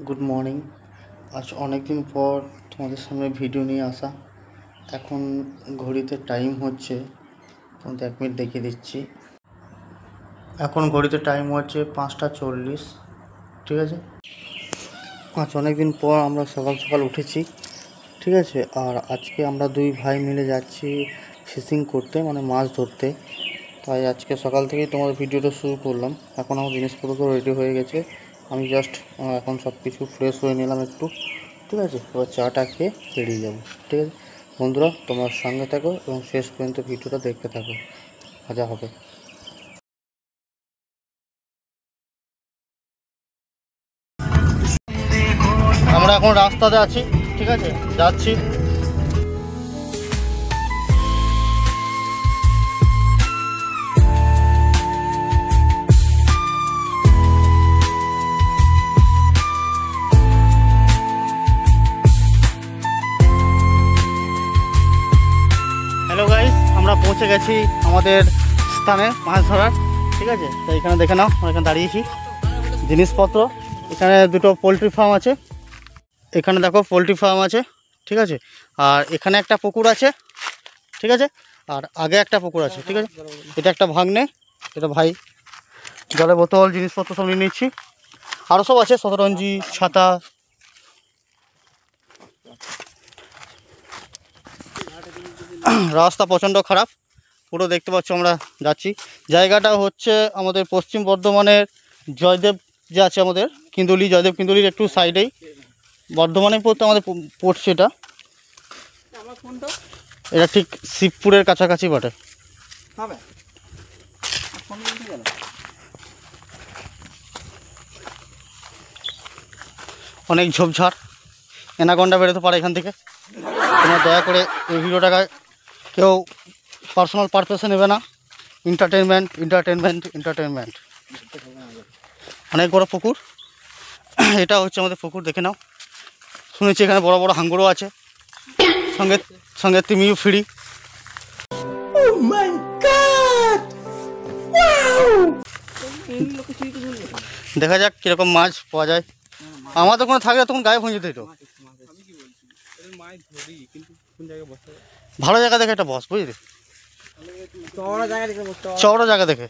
Good morning. আজ অনেক দিন পর তোমাদের সামনে ভিডিও নিয়ে আসা। এখন ঘড়িতে টাইম হচ্ছে, তোমাদের 1 মিনিট দেখিয়ে দিচ্ছি। এখন ঘড়িতে টাইম হচ্ছে 5:40, ঠিক আছে। আজ অনেক দিন পর আমরা সকাল সকাল উঠেছি, ঠিক আছে। আর আজকে আমরা দুই ভাই মিলে যাচ্ছি ফিশিং করতে, মানে মাছ ধরতে। তাই আজকে সকাল থেকেই তোমার ভিডিওটা শুরু করলাম। এখন আমার জিনিসপত্র রেডি হয়ে গেছে, আমি জাস্ট এখন সব কিছু ফ্রেশ হয়ে নিলাম একটু, ঠিক আছে। এবার চাটা খেয়ে বেরিয়ে যাবো, ঠিক আছে। বন্ধুরা, তোমার সঙ্গে থাকো এবং শেষ পর্যন্ত ভিডিওটা দেখতে থাকো, মজা হবে। আমরা এখন রাস্তাতে আছি, ঠিক আছে, যাচ্ছি। হ্যালো গাইস, আমরা পৌঁছে গেছি আমাদের স্থানে মাছ ধরার, ঠিক আছে। তো এখানে দেখে নাও, আমরা এখানে দাঁড়িয়েছি। জিনিসপত্র এখানে দুটো পোলট্রি ফার্ম আছে, এখানে দেখো পোলট্রি ফার্ম আছে, ঠিক আছে। আর এখানে একটা পুকুর আছে, ঠিক আছে। আর আগে একটা পুকুর আছে, ঠিক আছে। এটা একটা ভাগ্নে, এটা ভাই। জলের বোতল, জিনিসপত্র সব নিয়ে নিচ্ছি। আরও সব আছে, শতরঞ্জি, ছাতা। রাস্তা প্রচণ্ড খারাপ, পুরো দেখতে পাচ্ছ আমরা যাচ্ছি। জায়গাটা হচ্ছে আমাদের পশ্চিম বর্ধমানের জয়দেব যে আছে আমাদের কিন্দুলি, জয়দেব কিন্দুলির একটু সাইডেই, বর্ধমানে পড়তে আমাদের পড়ছে এটা। এটা ঠিক শিবপুরের কাছাকাছি বটে। অনেক ঝোপঝাড়, অ্যানাকন্ডা বেরোতে পারে এখান থেকে। তোমরা দয়া করে এই ভিডিওটাকে কেউ পার্সোনাল পারপাসে নেবে না। এন্টারটেনমেন্ট। অনেক বড় পুকুর, এটা হচ্ছে আমাদের পুকুর, দেখে নাও। শুনেছি এখানে বড় বড় হাঙ্গরও আছে, সঙ্গে সঙ্গে তিমিও ফ্রি। দেখা যাক কিরকম মাছ পাওয়া যায়। আমার তো কোনো থাকলে তখন গায়ে ভেঙে যেত। এটা ভালো জায়গা দেখে একটা বস, বুঝলি, চওড়া জায়গা দেখে।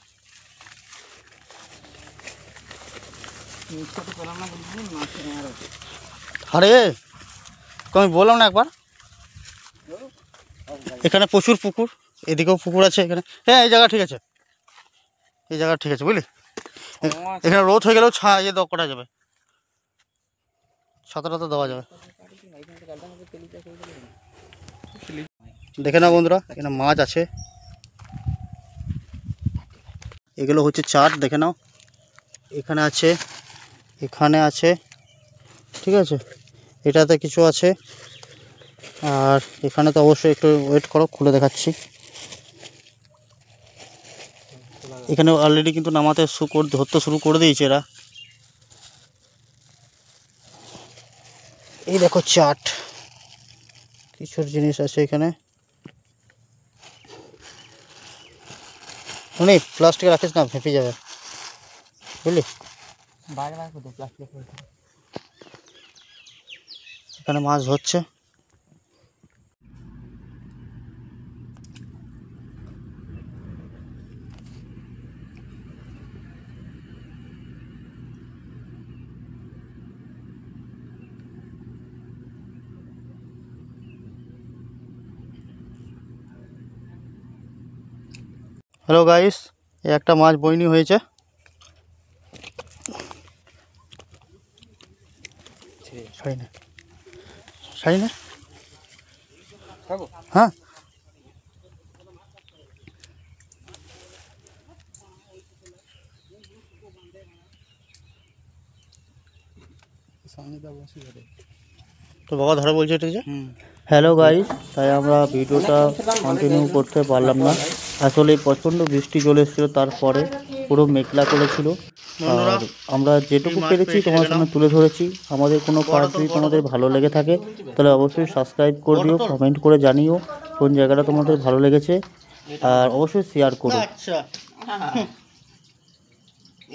আরে আমি বললাম না একবার, এখানে প্রচুর পুকুর, এদিকেও পুকুর আছে এখানে। হ্যাঁ, এই জায়গা ঠিক আছে, এই জায়গা ঠিক আছে, বুঝলি। এখানে রোদ হয়ে গেলেও ইয়ে করা যাবে, ছাতাটা তো দেওয়া যাবে। দেখে নাও বন্ধুরা, এখানে মাছ আছে। এগুলো হচ্ছে চাট, দেখে নাও। এখানে আছে, এখানে আছে, ঠিক আছে। এটাতে কিছু আছে। আর এখানে তো অবশ্যই একটু ওয়েট করো, খুলে দেখাচ্ছি। এখানে অলরেডি কিন্তু নামাতে ধরতে শুরু করে দিয়েছে এরা। এই দেখো চাট, কিছুর জিনিস আছে এখানে। অনেক প্লাস্টিক রাখিস না, ফেঁপে যাবে, বুঝলি। এখানে মাছ ধরছে। হ্যালো গাইস, এই একটা মাছ বইনি হয়েছে। ছাড়ি না, হ্যাঁ। তো বাবা ধরা বলছে এটা যে। হ্যালো গাইস, তাই আমরা ভিডিওটা কন্টিনিউ করতে পারলাম না। আসলে প্রচণ্ড বৃষ্টি চলে এসেছিলো, তারপরে পুরো মেঘলা করেছিল। আর আমরা যেটুকু পেরেছি তোমার সামনে তুলে ধরেছি। আমাদের কোনো পার্ট যদি তোমাদের ভালো লেগে থাকে তাহলে অবশ্যই সাবস্ক্রাইব করে দিও, কমেন্ট করে জানিও কোন জায়গাটা তোমাদের ভালো লেগেছে, আর অবশ্যই শেয়ার করো।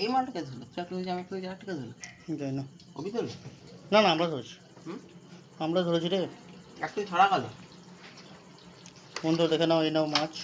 এই মালটাকে ধরো, চাকরি আমি একটু জায়গাটাকে ধরো, যাই না। কবি তোল না না আমরা ধরেছি, আমরা ধরেছি রে। একটু ছড়া গেল। বন্ধু দেখে নাও, এই নাও মাছ।